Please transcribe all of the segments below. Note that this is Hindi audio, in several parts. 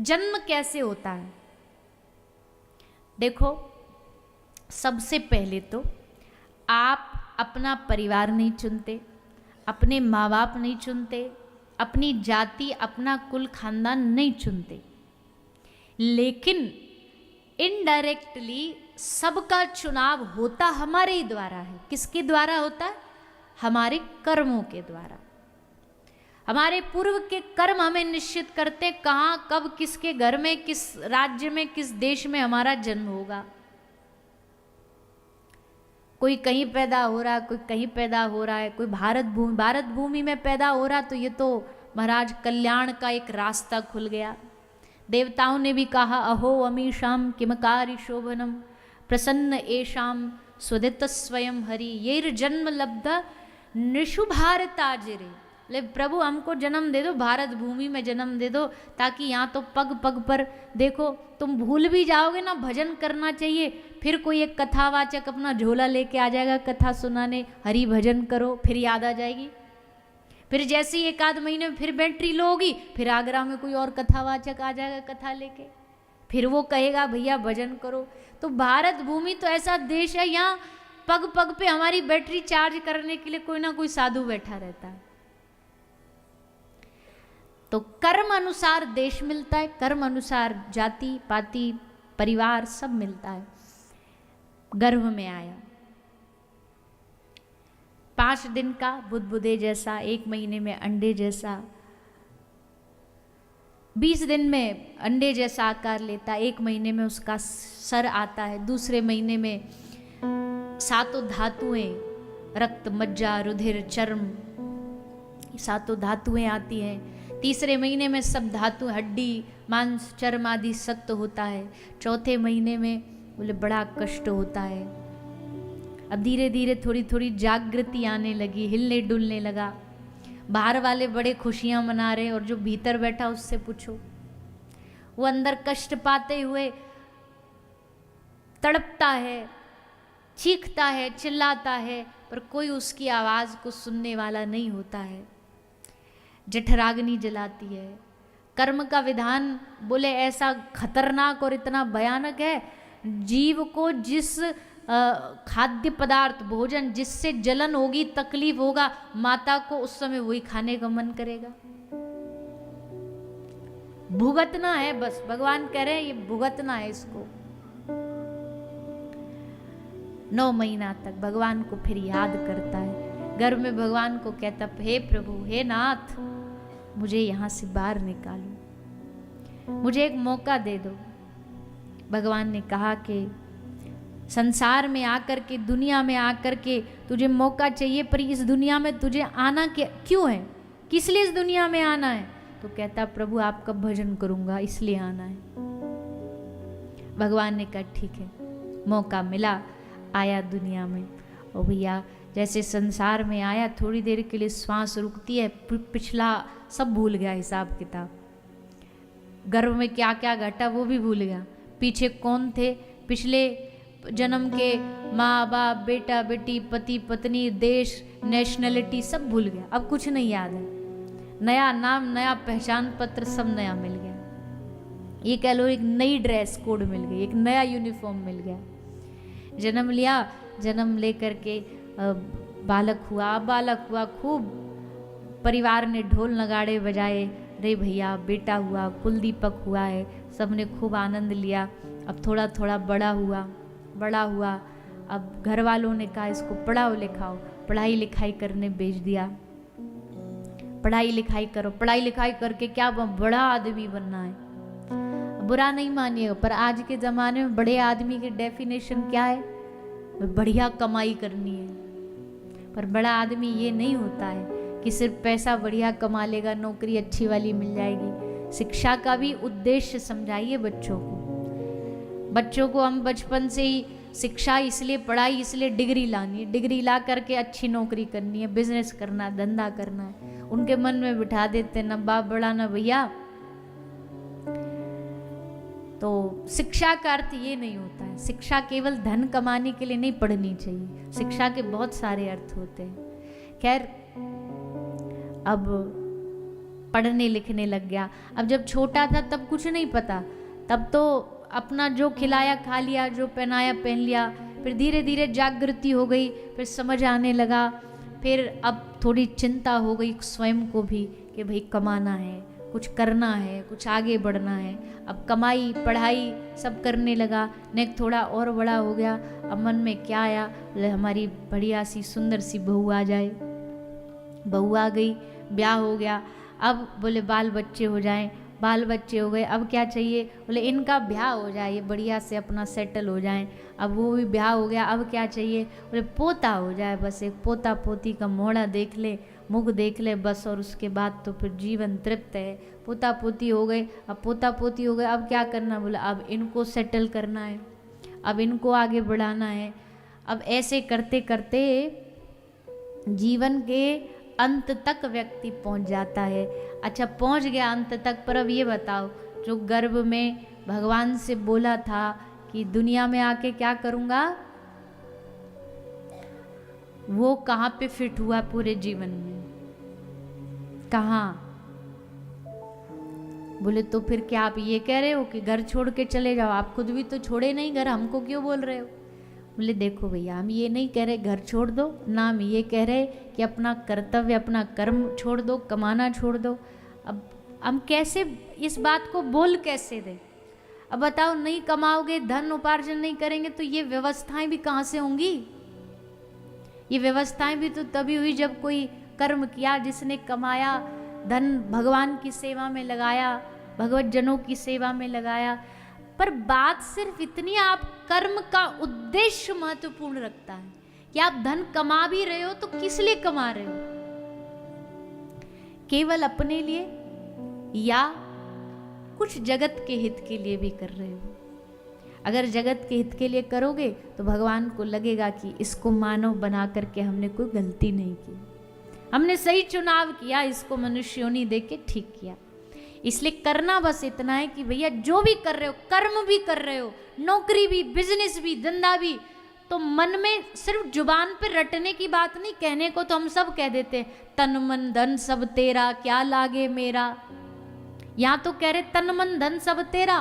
जन्म कैसे होता है? देखो, सबसे पहले तो आप अपना परिवार नहीं चुनते, अपने माँ बाप नहीं चुनते, अपनी जाति, अपना कुल खानदान नहीं चुनते, लेकिन इनडायरेक्टली सबका चुनाव होता हमारे ही द्वारा है। किसके द्वारा होता है? हमारे कर्मों के द्वारा। हमारे पूर्व के कर्म हमें निश्चित करते कहाँ, कब, किसके घर में, किस राज्य में, किस देश में हमारा जन्म होगा। कोई कहीं पैदा हो रहा है, कोई कहीं पैदा हो रहा है, कोई भारत भूमि में पैदा हो रहा, तो ये तो महाराज कल्याण का एक रास्ता खुल गया। देवताओं ने भी कहा, अहो अमीशाम किमकारी शोभनम प्रसन्न एशाम स्वदित स्वयं हरि येर जन्म लब्धा निशु भारताजिरे। ले प्रभु हमको जन्म दे दो, भारत भूमि में जन्म दे दो, ताकि यहाँ तो पग पग पर देखो, तुम भूल भी जाओगे ना भजन करना चाहिए, फिर कोई एक कथावाचक अपना झोला लेके आ जाएगा कथा सुनाने, हरि भजन करो, फिर याद आ जाएगी। फिर जैसे ही एक आध महीने में फिर बैटरी लो होगी, फिर आगरा में कोई और कथावाचक आ जाएगा कथा लेके, फिर वो कहेगा भैया भजन करो। तो भारत भूमि तो ऐसा देश है, यहाँ पग पग पे हमारी बैटरी चार्ज करने के लिए कोई ना कोई साधु बैठा रहता है। तो कर्म अनुसार देश मिलता है, कर्म अनुसार जाति पाति परिवार सब मिलता है। गर्भ में आया 5 दिन का बुदबुदे जैसा, 1 महीने में अंडे जैसा, 20 दिन में अंडे जैसा आकार लेता है, 1 महीने में उसका सर आता है, दूसरे महीने में 7 धातुएं, रक्त मज्जा रुधिर चर्म, 7 धातुएं आती हैं। तीसरे महीने में सब धातु हड्डी मांस चर्म आदि सख्त होता है। चौथे महीने में बोले बड़ा कष्ट होता है। अब धीरे धीरे थोड़ी थोड़ी जागृति आने लगी, हिलने डुलने लगा। बाहर वाले बड़े खुशियां मना रहे और जो भीतर बैठा उससे पूछो, वो अंदर कष्ट पाते हुए तड़पता है, चीखता है, चिल्लाता है, पर कोई उसकी आवाज को सुनने वाला नहीं होता है। जठराग्नि जलाती है। कर्म का विधान बोले ऐसा खतरनाक और इतना भयानक है, जीव को जिस खाद्य पदार्थ भोजन जिससे जलन होगी, तकलीफ होगा, माता को उस समय वही खाने का मन करेगा। भुगतना है, बस भगवान कह रहे हैं ये भुगतना है इसको। 9 महीना तक भगवान को फिर याद करता है, गर्भ में भगवान को कहता, हे प्रभु, हे नाथ, मुझे यहाँ से बाहर निकालो, मुझे एक मौका दे दो। भगवान ने कहा कि संसार में आकर के, दुनिया में आकर के तुझे मौका चाहिए, पर इस दुनिया में तुझे आना क्यों है, किस लिए इस दुनिया में आना है? तो कहता, प्रभु आपका भजन करूंगा इसलिए आना है। भगवान ने कहा ठीक है, मौका मिला, आया दुनिया में। और भैया जैसे संसार में आया, थोड़ी देर के लिए श्वास रुकती है, पिछला सब भूल गया, हिसाब किताब, गर्भ में क्या क्या घटा वो भी भूल गया, पीछे कौन थे, पिछले जन्म के माँ बाप, बेटा बेटी, पति पत्नी, देश, नेशनलिटी सब भूल गया, अब कुछ नहीं याद है। नया नाम, नया पहचान पत्र सब नया मिल गया। ये कह लो एक नई ड्रेस कोड मिल गई, एक नया यूनिफॉर्म मिल गया। जन्म लिया, जन्म लेकर के बालक हुआ, खूब परिवार ने ढोल नगाड़े बजाए, रे भैया बेटा हुआ, कुल दीपक हुआ है, सबने खूब आनंद लिया। अब थोड़ा थोड़ा बड़ा हुआ, अब घर वालों ने कहा इसको पढ़ाओ लिखाओ, पढ़ाई लिखाई करने भेज दिया। पढ़ाई लिखाई करो, पढ़ाई लिखाई करके क्या बड़ा आदमी बनना है। बुरा नहीं मानिएगा, पर आज के ज़माने में बड़े आदमी की डेफिनेशन क्या है? बढ़िया कमाई करनी है। पर बड़ा आदमी ये नहीं होता है कि सिर्फ पैसा बढ़िया कमा लेगा, नौकरी अच्छी वाली मिल जाएगी। शिक्षा का भी उद्देश्य समझाइए बच्चों को। बच्चों को हम बचपन से ही शिक्षा इसलिए, पढ़ाई इसलिए, डिग्री लानी है, डिग्री ला करके अच्छी नौकरी करनी है, बिजनेस करना है, धंधा करना है, उनके मन में बिठा देते, ना बाप बड़ा ना भैया। तो शिक्षा का अर्थ ये नहीं होता है, शिक्षा केवल धन कमाने के लिए नहीं पढ़नी चाहिए, शिक्षा के बहुत सारे अर्थ होते हैं। खैर अब पढ़ने लिखने लग गया। अब जब छोटा था तब कुछ नहीं पता, तब तो अपना जो खिलाया खा लिया, जो पहनाया पहन लिया। फिर धीरे धीरे जागृति हो गई, फिर समझ आने लगा। फिर अब थोड़ी चिंता हो गई स्वयं को भी कि भाई कमाना है, कुछ करना है, कुछ आगे बढ़ना है। अब कमाई पढ़ाई सब करने लगा। नेक थोड़ा और बड़ा हो गया। अब मन में क्या आया, बोले हमारी बढ़िया सी सुंदर सी बहू आ जाए। बहू आ गई, ब्याह हो गया। अब बोले बाल बच्चे हो जाएं, बाल बच्चे हो गए। अब क्या चाहिए, बोले इनका ब्याह हो जाए, ये बढ़िया से अपना सेटल हो जाएं। अब वो भी ब्याह हो गया। अब क्या चाहिए, बोले पोता हो जाए, बस एक पोता पोती का मोड़ा देख ले, मुख देख ले बस, और उसके बाद तो फिर जीवन तृप्त है। पोता पोती हो गए। अब पोता पोती हो गए, अब क्या करना, बोला अब इनको सेटल करना है, अब इनको आगे बढ़ाना है। अब ऐसे करते करते जीवन के अंत तक व्यक्ति पहुंच जाता है। अच्छा, पहुंच गया अंत तक, पर अब ये बताओ, जो गर्भ में भगवान से बोला था कि दुनिया में आके क्या करूंगा, वो कहाँ पे फिट हुआ पूरे जीवन में, कहाँ? बोले तो फिर क्या आप ये कह रहे हो कि घर छोड़ के चले जाओ? आप खुद भी तो छोड़े नहीं घर, हमको क्यों बोल रहे हो? बोले देखो भैया, हम ये नहीं कह रहे घर छोड़ दो, ना हम ये कह रहे कि अपना कर्तव्य अपना कर्म छोड़ दो, कमाना छोड़ दो। अब हम कैसे इस बात को बोल कैसे दें? अब बताओ, नहीं कमाओगे, धन उपार्जन नहीं करेंगे तो ये व्यवस्थाएं भी कहाँ से होंगी? ये व्यवस्थाएं भी तो तभी हुई जब कोई कर्म किया, जिसने कमाया, धन भगवान की सेवा में लगाया, भगवत जनों की सेवा में लगाया। पर बात सिर्फ इतनी, आप कर्म का उद्देश्य महत्वपूर्ण रखता है कि आप धन कमा भी रहे हो तो किस लिए कमा रहे हो? केवल अपने लिए या कुछ जगत के हित के लिए भी कर रहे हो? अगर जगत के हित के लिए करोगे तो भगवान को लगेगा कि इसको मानव बना करके हमने कोई गलती नहीं की, हमने सही चुनाव किया, इसको मनुष्य योनि दे के ठीक किया। इसलिए करना बस इतना है कि भैया जो भी कर रहे हो, कर्म भी कर रहे हो, नौकरी भी, बिजनेस भी, धंधा भी, तो मन में सिर्फ जुबान पे रटने की बात नहीं। कहने को तो हम सब कह देते हैं, तन मन धन सब तेरा, क्या लागे मेरा। यहां तो कह रहे तन मन धन सब तेरा,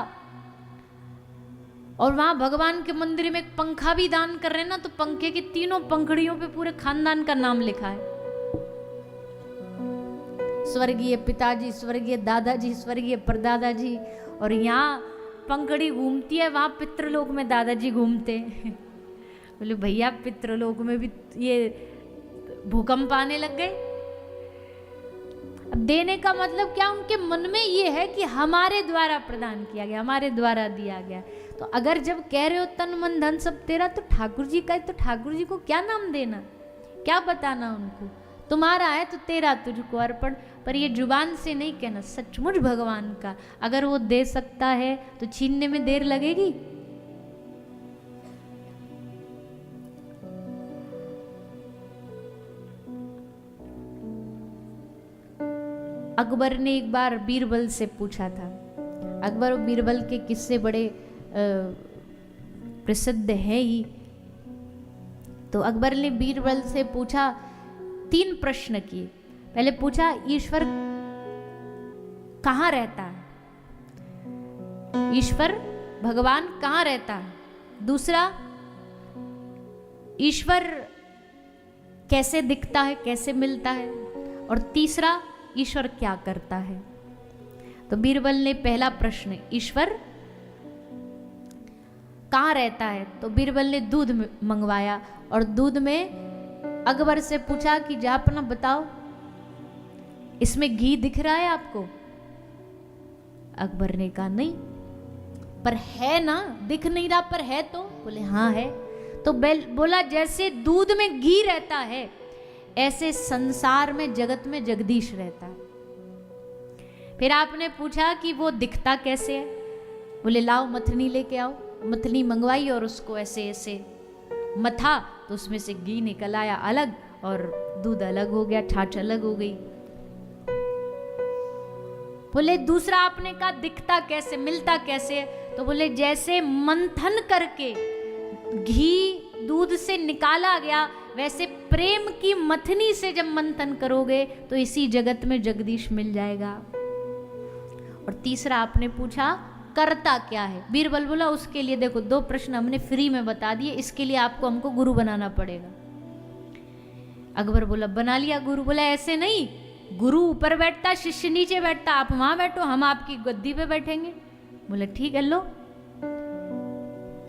और वहां भगवान के मंदिर में एक पंखा भी दान कर रहे हैं ना, तो पंखे की तीनों पंखड़ियों पे पूरे खानदान का नाम लिखा है। स्वर्गीय पिताजी, स्वर्गीय दादाजी, स्वर्गीय परदादा जी। और यहाँ पंखड़ी घूमती है, वहां पितृलोक में दादाजी घूमते हैं। बोले भैया पितृलोक में भी ये भूकंप आने लग गए। अब देने का मतलब क्या, उनके मन में ये है कि हमारे द्वारा प्रदान किया गया, हमारे द्वारा दिया गया। तो अगर जब कह रहे हो तन मन धन सब तेरा, तो ठाकुर जी का है, तो ठाकुर जी को क्या नाम देना, क्या बताना उनको? तुम्हारा है तो तेरा तुझको अर्पण। पर ये जुबान से नहीं कहना, सचमुच भगवान का अगर वो दे सकता है तो छीनने में देर लगेगी? अकबर ने एक बार बीरबल से पूछा था। अकबर और बीरबल के किस्से बड़े प्रसिद्ध हैं ही। तो अकबर ने बीरबल से पूछा, 3 प्रश्न किए। पहले पूछा, ईश्वर कहाँ रहता है? ईश्वर भगवान कहाँ रहता है? दूसरा, ईश्वर कैसे दिखता है, कैसे मिलता है? और तीसरा, ईश्वर क्या करता है? तो बीरबल ने पहला प्रश्न, ईश्वर कहाँ रहता है, तो बीरबल ने दूध मंगवाया और दूध में अकबर से पूछा कि जा अपना बताओ, इसमें घी दिख रहा है आपको? अकबर ने कहा नहीं। पर है ना, दिख नहीं रहा पर है तो? बोले हाँ है। तो बोला जैसे दूध में घी रहता है, ऐसे संसार में जगत में जगदीश रहता है। फिर आपने पूछा कि वो दिखता कैसे है? बोले लाओ मथनी लेके आओ। मथनी मंगवाई और उसको ऐसे ऐसे मथा, तो उसमें से घी निकल आया अलग और दूध अलग हो गया, छाछ अलग हो गई। बोले दूसरा आपने कहा दिखता कैसे, मिलता कैसे? तो बोले जैसे मंथन करके घी दूध से निकाला गया, वैसे प्रेम की मथनी से जब मंथन करोगे तो इसी जगत में जगदीश मिल जाएगा। और तीसरा आपने पूछा करता क्या है। बीरबल बोला उसके लिए देखो 2 प्रश्न हमने फ्री में बता दिए, इसके लिए आपको हमको गुरु बनाना पड़ेगा। अकबर बोला बना लिया गुरु। बोला ऐसे नहीं, गुरु ऊपर बैठता शिष्य नीचे बैठता, आप वहां बैठो हम आपकी गद्दी पे बैठेंगे। बोला ठीक है लो।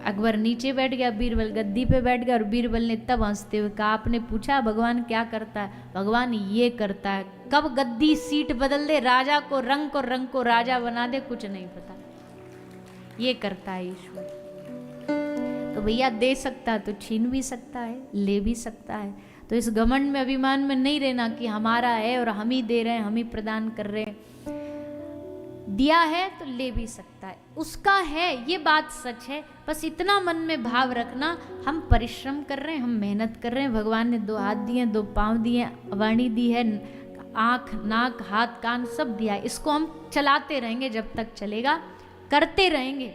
अकबर नीचे बैठ गया, बीरबल गद्दी पे बैठ गया। और बीरबल ने तब हंसते हुए कहा आपने पूछा भगवान क्या करता है? भगवान ये करता है, कब गद्दी सीट बदल दे, राजा को रंग को राजा बना दे, कुछ नहीं पता, ये करता है ईश्वर। तो भैया दे सकता है तो छीन भी सकता है, ले भी सकता है। तो इस घमंड में अभिमान में नहीं रहना कि हमारा है और हम ही दे रहे हैं, हम ही प्रदान कर रहे हैं। दिया है तो ले भी सकता है, उसका है ये बात सच है। बस इतना मन में भाव रखना हम परिश्रम कर रहे हैं, हम मेहनत कर रहे हैं। भगवान ने 2 हाथ दिए, 2 पाँव दिए, वाणी दी है, आँख नाक हाथ कान सब दिया है। इसको हम चलाते रहेंगे जब तक चलेगा, करते रहेंगे,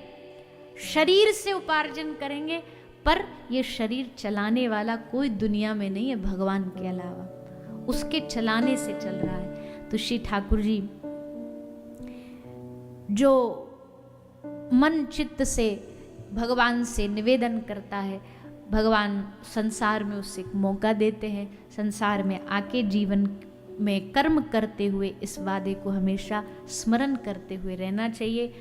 शरीर से उपार्जन करेंगे। पर ये शरीर चलाने वाला कोई दुनिया में नहीं है भगवान के अलावा, उसके चलाने से चल रहा है। तो श्री ठाकुर जी जो मन चित्त से भगवान से निवेदन करता है, भगवान संसार में उसे एक मौका देते हैं। संसार में आके जीवन में कर्म करते हुए इस वादे को हमेशा स्मरण करते हुए रहना चाहिए।